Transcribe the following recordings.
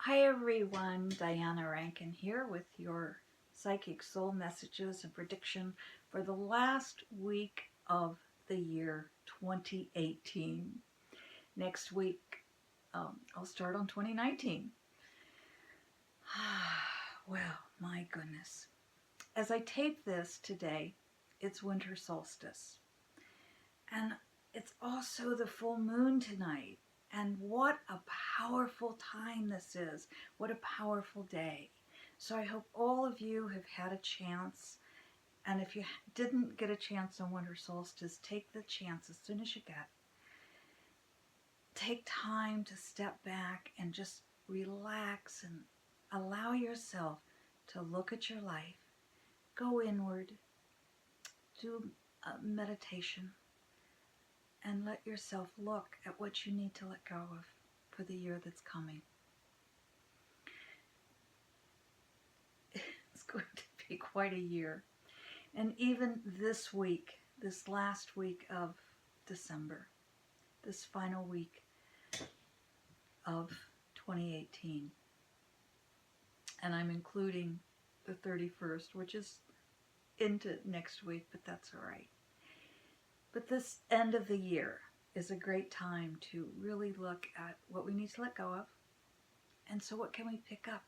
Hi everyone, Diana Rankin here with your Psychic Soul Messages and prediction for the last week of the year 2018. Next week, I'll start on 2019. Well, my goodness. As I tape this today, it's winter solstice. And it's also the full moon tonight. And what a powerful time this is. What a powerful day. So I hope all of you have had a chance. And if you didn't get a chance on winter solstice, take the chance as soon as you get. Take time to step back and just relax and allow yourself to look at your life. Go inward. Do a meditation. And let yourself look at what you need to let go of for the year that's coming. It's going to be quite a year. And even this week, this last week of December, this final week of 2018, and I'm including the 31st, which is into next week, but that's all right. But this end of the year is a great time to really look at what we need to let go of. And so what can we pick up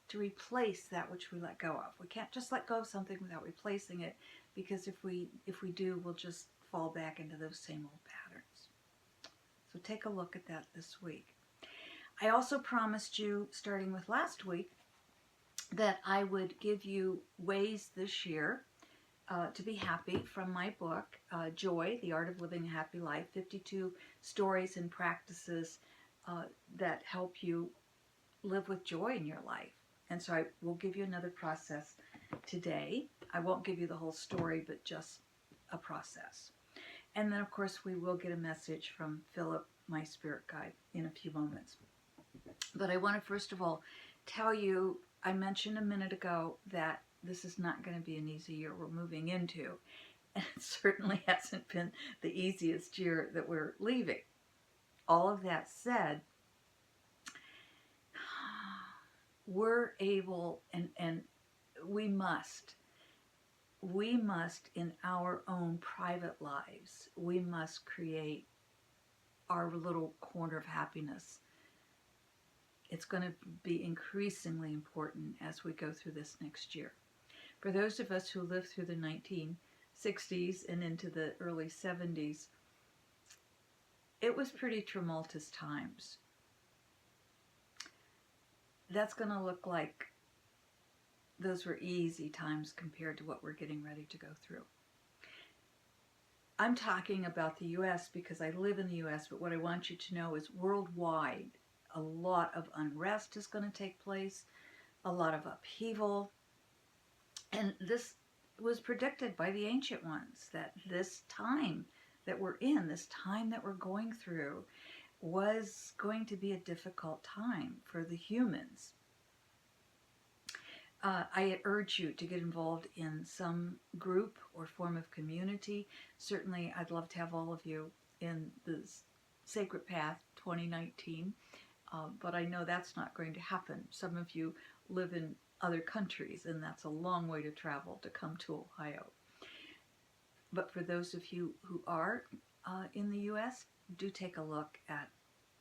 to replace that which we let go of? We can't just let go of something without replacing it, because if we do, we'll just fall back into those same old patterns. So take a look at that this week. I also promised you, starting with last week, that I would give you ways this year to be happy from my book, Joy, The Art of Living a Happy Life, 52 stories and practices that help you live with joy in your life. And so I will give you another process today. I won't give you the whole story, but just a process. And then, of course, we will get a message from Philip, my spirit guide, in a few moments. But I want to first of all tell you, I mentioned a minute ago that this is not going to be an easy year we're moving into. And it certainly hasn't been the easiest year that we're leaving. All of that said, we're able and we must in our own private lives, we must create our little corner of happiness. It's going to be increasingly important as we go through this next year. For those of us who lived through the 1960s and into the early 70s, it was pretty tumultuous times. That's going to look like those were easy times compared to what we're getting ready to go through. I'm talking about the U.S. because I live in the U.S., but what I want you to know is worldwide, a lot of unrest is going to take place, a lot of upheaval, and this was predicted by the ancient ones, that this time that we're in, this time that we're going through, was going to be a difficult time for the humans. I urge you to get involved in some group or form of community. Certainly, I'd love to have all of you in the Sacred Path 2019, but I know that's not going to happen. Some of you live in other countries, and that's a long way to travel to come to Ohio. But for those of you who are in the U.S., do take a look at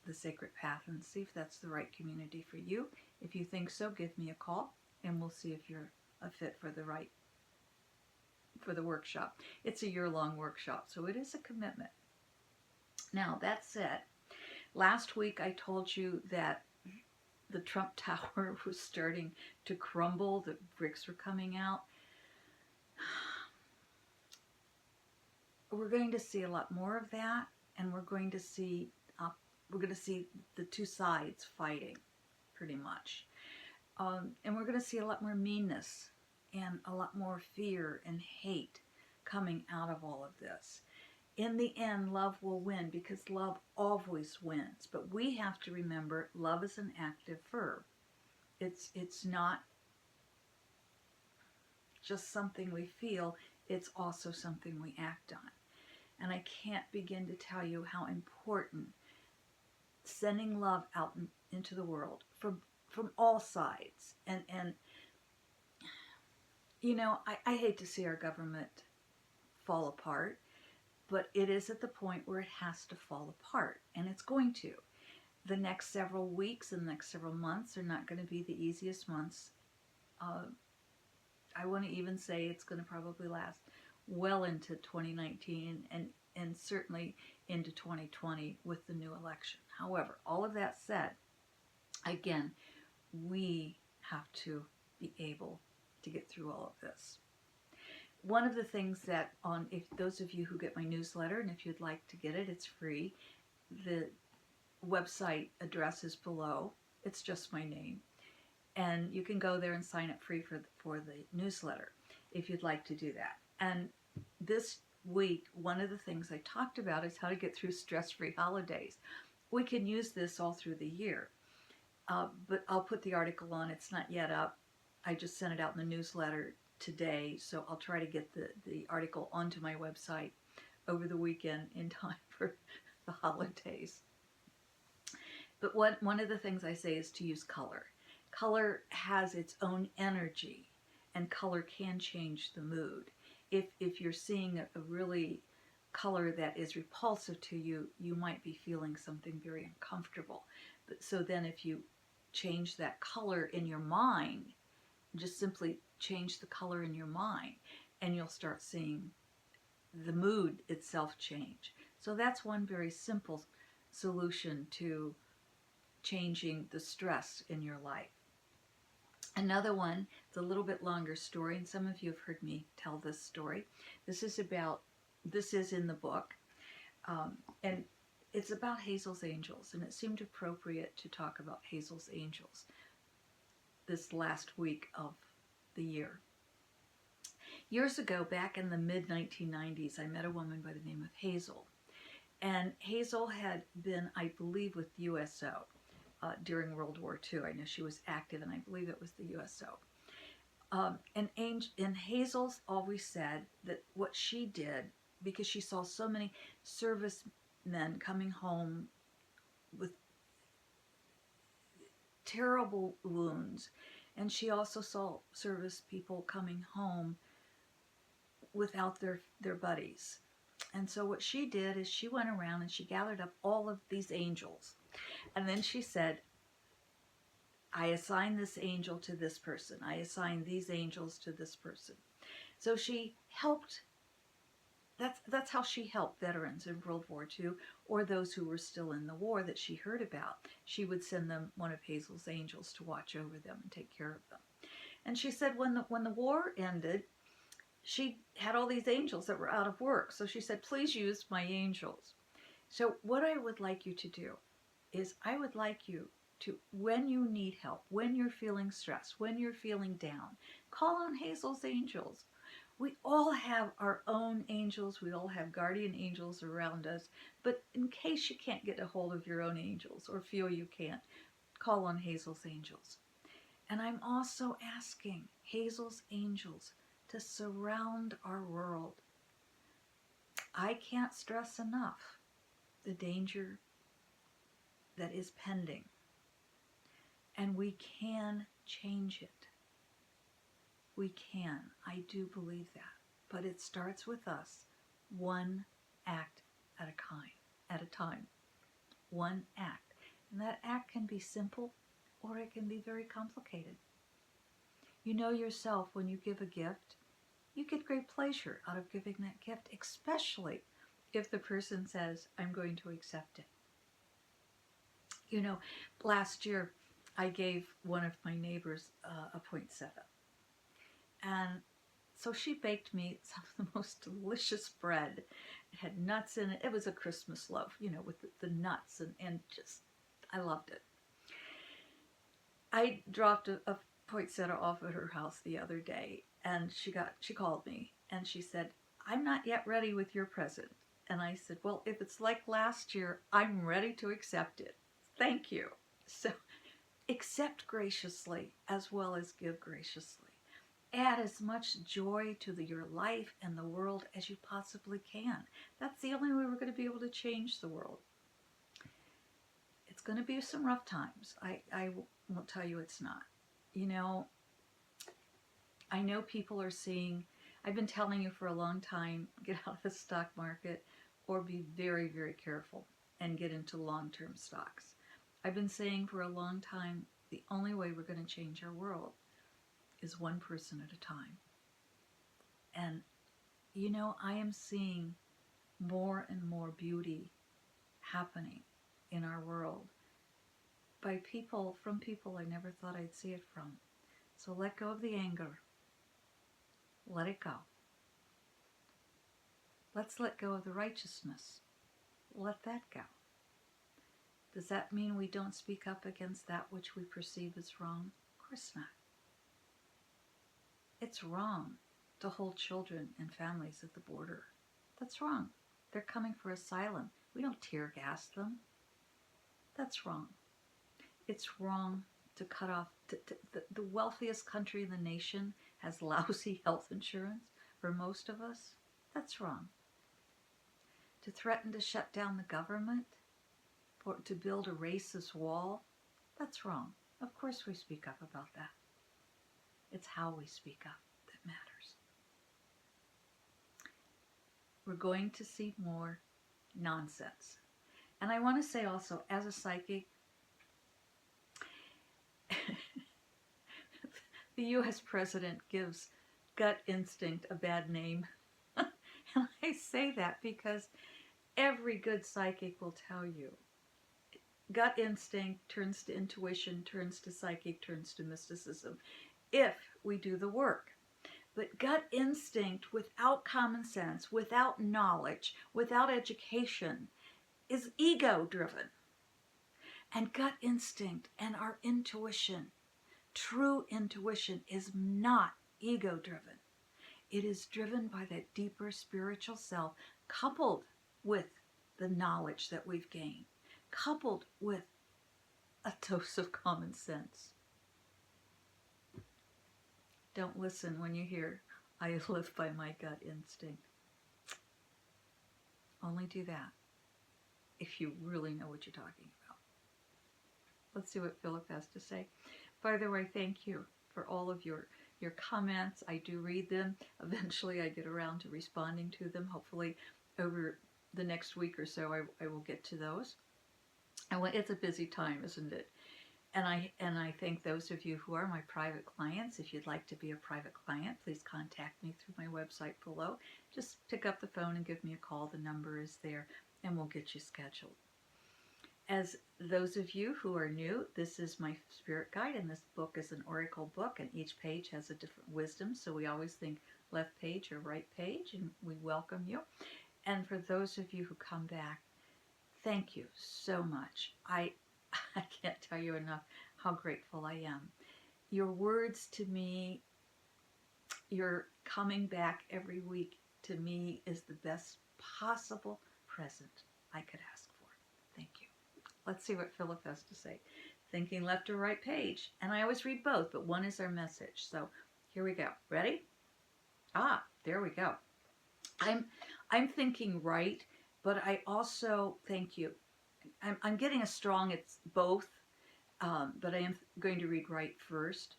the Sacred Path and see if that's the right community for you. If you think so, give me a call, and we'll see if you're a fit for the workshop. It's a year-long workshop, so it is a commitment. Now, that said, last week I told you that the Trump Tower was starting to crumble, the bricks were coming out. We're going to see a lot more of that, and we're going to see the two sides fighting, pretty much. And we're going to see a lot more meanness and a lot more fear and hate coming out of all of this. In the end, love will win, because love always wins. But we have to remember, love is an active verb. It's not just something we feel, it's also something we act on. And I can't begin to tell you how important sending love out into the world, for from all sides. And I hate to see our government fall apart, but it is at the point where it has to fall apart, and it's going to. The next several weeks and the next several months are not going to be the easiest months. I want to even say it's going to probably last well into 2019 and certainly into 2020 with the new election. However, all of that said, again, we have to be able to get through all of this. One of the things that if those of you who get my newsletter, and if you'd like to get it, it's free. The website address is below. It's just my name. And you can go there and sign up free for the newsletter if you'd like to do that. And this week, one of the things I talked about is how to get through stress-free holidays. We can use this all through the year. But I'll put the article on. It's not yet up. I just sent it out in the newsletter today, so I'll try to get the article onto my website over the weekend in time for the holidays. But one of the things I say is to use color. Color has its own energy, and color can change the mood. If you're seeing a really color that is repulsive to you, you might be feeling something very uncomfortable. So then if you change that color in your mind, just simply change the color in your mind, and you'll start seeing the mood itself change. So that's one very simple solution to changing the stress in your life. Another one, it's a little bit longer story, and some of you have heard me tell this story. This is in the book, and it's about Hazel's Angels, and it seemed appropriate to talk about Hazel's Angels this last week of the year. Years ago, back in the mid-1990s, I met a woman by the name of Hazel. And Hazel had been, I believe, with USO during World War II. I know she was active, and I believe it was the USO. And Hazel's always said that what she did, because she saw so many servicemen coming home with terrible wounds, and she also saw service people coming home without their buddies. And so what she did is she went around and she gathered up all of these angels. And then she said, I assign this angel to this person. I assign these angels to this person. So she helped, that's how she helped veterans in World War II, or those who were still in the war that she heard about. She would send them one of Hazel's angels to watch over them and take care of them. And she said when the war ended, she had all these angels that were out of work. So she said, please use my angels. So what I would like you to do is I would like you to, when you need help, when you're feeling stressed, when you're feeling down, call on Hazel's Angels. We all have our own angels. We all have guardian angels around us. But in case you can't get a hold of your own angels or feel you can't, call on Hazel's Angels. And I'm also asking Hazel's Angels to surround our world. I can't stress enough the danger that is pending. And we can change it. We can. I do believe that. But it starts with us, one act at a time. One act. And that act can be simple or it can be very complicated. You know yourself, when you give a gift, you get great pleasure out of giving that gift, especially if the person says, I'm going to accept it. You know, last year I gave one of my neighbors a poinsettia. And so she baked me some of the most delicious bread. It had nuts in it. It was a Christmas loaf, you know, with the nuts and just, I loved it. I dropped a poinsettia off at her house the other day, and she called me and she said, I'm not yet ready with your present. And I said, well, if it's like last year, I'm ready to accept it. Thank you. So accept graciously as well as give graciously. Add as much joy to your life and the world as you possibly can. That's the only way we're going to be able to change the world. It's going to be some rough times. I will tell you it's not. You know, I know people are seeing, I've been telling you for a long time, get out of the stock market or be very, very careful and get into long-term stocks. I've been saying for a long time, the only way we're going to change our world is one person at a time. And, you know, I am seeing more and more beauty happening in our world by people, from people I never thought I'd see it from. So let go of the anger. Let it go. Let's let go of the righteousness. Let that go. Does that mean we don't speak up against that which we perceive as wrong? Of course not. It's wrong to hold children and families at the border. That's wrong. They're coming for asylum. We don't tear gas them. That's wrong. It's wrong to cut off. The wealthiest country in the nation has lousy health insurance for most of us. That's wrong. To threaten to shut down the government, or to build a racist wall, that's wrong. Of course we speak up about that. It's how we speak up that matters. We're going to see more nonsense. And I want to say also, as a psychic, the U.S. president gives gut instinct a bad name. And I say that because every good psychic will tell you gut instinct turns to intuition, turns to psychic, turns to mysticism if we do the work. But gut instinct without common sense, without knowledge, without education is ego driven. And gut instinct and our intuition, true intuition, is not ego driven. It is driven by that deeper spiritual self, coupled with the knowledge that we've gained, coupled with a dose of common sense. Don't listen when you hear, I live by my gut instinct. Only do that if you really know what you're talking about. Let's see what Philip has to say. By the way, thank you for all of your comments. I do read them. Eventually I get around to responding to them. Hopefully over the next week or so I will get to those. And it's a busy time, isn't it? And I thank those of you who are my private clients. If you'd like to be a private client, please contact me through my website below. Just pick up the phone and give me a call. The number is there, and we'll get you scheduled. As those of you who are new, this is my spirit guide, and this book is an oracle book, and each page has a different wisdom. So we always think left page or right page, and we welcome you. And for those of you who come back, thank you so much. I can't tell you enough how grateful I am. Your words to me, your coming back every week to me is the best possible present I could ask for. Thank you. Let's see what Philip has to say. Thinking left or right page. And I always read both, but one is our message. So here we go. Ready? There we go. I'm thinking right, but I also, thank you. I'm getting a strong, it's both, but I am going to read right first.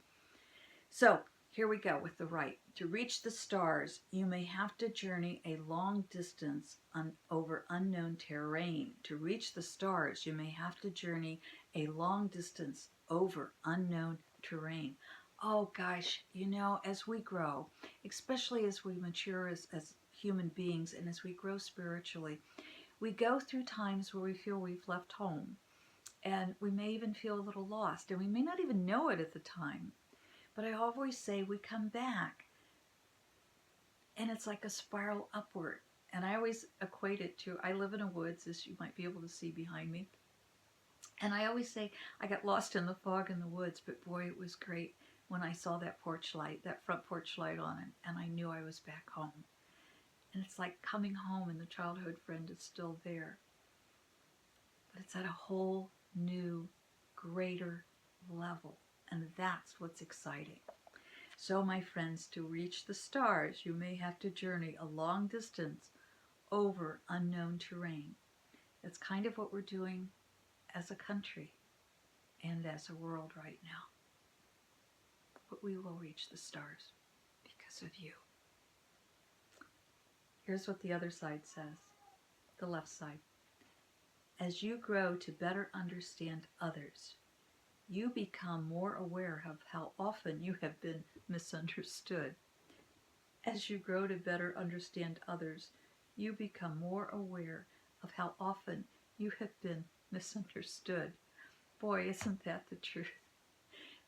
So here we go with the right. To reach the stars, you may have to journey a long distance over unknown terrain. To reach the stars, you may have to journey a long distance over unknown terrain. Oh gosh, you know, as we grow, especially as we mature as human beings and as we grow spiritually, we go through times where we feel we've left home, and we may even feel a little lost, and we may not even know it at the time. But I always say we come back, and it's like a spiral upward. And I always equate it to, I live in a woods, as you might be able to see behind me. And I always say I got lost in the fog in the woods, but boy, it was great when I saw that porch light, that front porch light on it, and I knew I was back home. And it's like coming home and the childhood friend is still there. But it's at a whole new, greater level. And that's what's exciting. So, my friends, to reach the stars, you may have to journey a long distance over unknown terrain. That's kind of what we're doing as a country. and as a world right now. But we will reach the stars because of you. Here's what the other side says, the left side. As you grow to better understand others, you become more aware of how often you have been misunderstood. As you grow to better understand others, you become more aware of how often you have been misunderstood. Boy, isn't that the truth?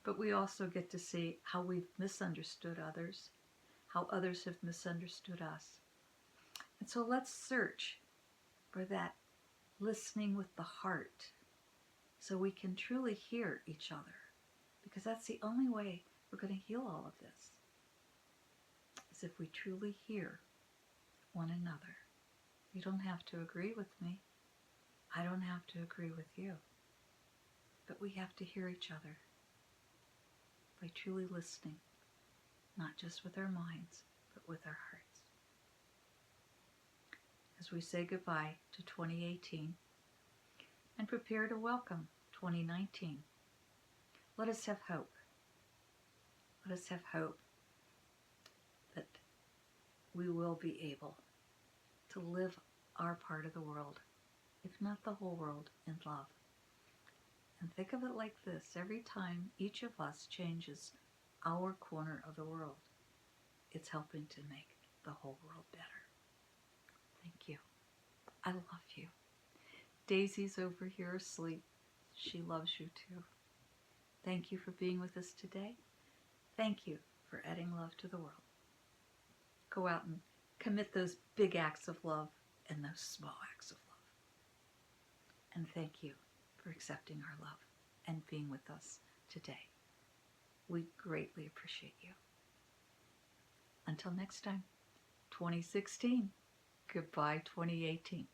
But we also get to see how we've misunderstood others, how others have misunderstood us. And so let's search for that listening with the heart so we can truly hear each other, because that's the only way we're going to heal all of this, is if we truly hear one another. You don't have to agree with me. I don't have to agree with you. But we have to hear each other by truly listening, not just with our minds, but with our hearts. As we say goodbye to 2018 and prepare to welcome 2019, let us have hope. Let us have hope that we will be able to live our part of the world, if not the whole world, in love. And think of it like this: every time each of us changes our corner of the world, it's helping to make the whole world better. Thank you. I love you. Daisy's over here asleep. She loves you too. Thank you for being with us today. Thank you for adding love to the world. Go out and commit those big acts of love and those small acts of love. And thank you for accepting our love and being with us today. We greatly appreciate you. Until next time, 2016, goodbye 2018.